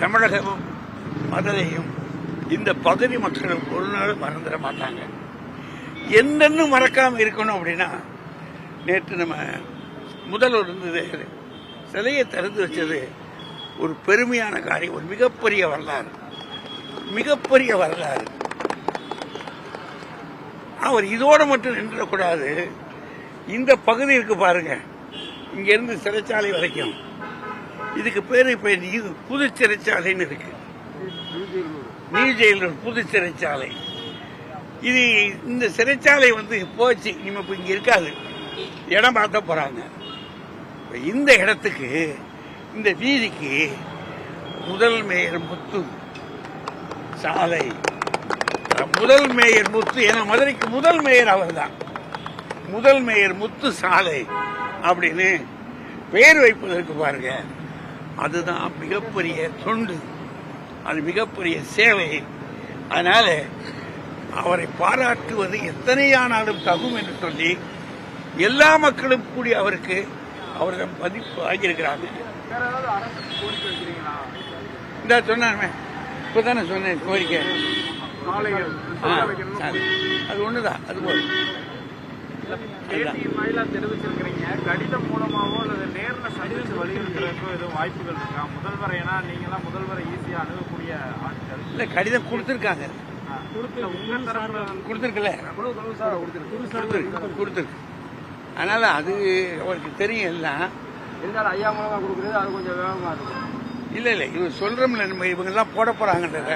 தமிழகமும் மதுரையும் இந்த பகுதி மக்களும் ஒரு நாள் மறந்துட மாட்டாங்க. என்னன்னு மறக்காம இருக்கணும் அப்படின்னா, நேற்று நம்ம முதல்வர் இருந்தது சிலையை திறந்து வச்சது ஒரு பெருமையான காரியம், ஒரு மிகப்பெரிய வரலாறு, மிகப்பெரிய வரலாறு. அவர் இதோடு மட்டும் நின்றக்கூடாது. இந்த பகுதி இருக்கு பாருங்க, இங்க இருந்து சிறைச்சாலை வரைக்கும், இதுக்கு பேரு இப்ப புது சிறைச்சாலைன்னு இருக்கு, நியூ ஜெயில் புது சிறைச்சாலை. இது இந்த சிறைச்சாலை போச்சு, இனிமே இப்ப இங்க இருக்காது, இடம் பார்த்த போறாங்க. இந்த இடத்துக்கு, இந்த வீதிக்கு முதல் மேயர் முத்து சாலை, முதல் மேயர் முத்து, ஏன்னா மதுரைக்கு முதல் மேயர் அவர் தான், முதல் மேயர் முத்து சாலை அப்படின்னு பெயர் வைப்பதற்கு பாருங்க, அதுதான் மிகப்பெரிய தொண்டு, அது மிகப்பெரிய சேவை. அதனால அவரை பாராட்டுவது எத்தனையானாலும் தகும் என்று சொல்லி எல்லா மக்களும் கூடி அவருக்கு அவரிடம் மதிப்பு ஆகியிருக்கிறாங்க. இந்த சொன்னாமே இப்பதானே சொன்னேன் கோரிக்கை, அது ஒண்ணுதான். அது போதும். தெரிவிச்சிருக்கிறீங்க, கடிதம் மூலமாவோ அல்லது நேரில் சந்தித்து வலியுறுத்துறதுக்கோ எதுவும் வாய்ப்புகள் இருக்கா? முதல்வர், ஏன்னா நீங்க எல்லாம் முதல்வரை ஈஸியா அணுகக்கூடிய ஆட்கள். இல்ல, கடிதம் கொடுத்திருக்காங்க, கொடுத்திருக்குல்ல, கொடுத்திருக்கு. அதனால அது அவருக்கு தெரியும் எல்லாம். இருந்தாலும் ஐயா மூலமா கொடுக்குறது அது கொஞ்சம் வேகமா இருக்கும். இல்ல இல்ல, இவர் சொல்றோம்ல, நம்ம இவங்க எல்லாம் போட போறாங்கன்றத,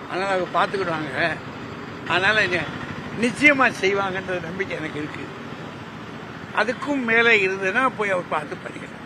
அதனால அவங்க பார்த்துக்கிடுவாங்க. அதனால நிச்சயமா செய்வாங்கன்ற நம்பிக்கை எனக்கு இருக்கு. அதுக்கும் மேலே இருந்ததுன்னா போய் அவர் பார்த்து படிக்கணும்.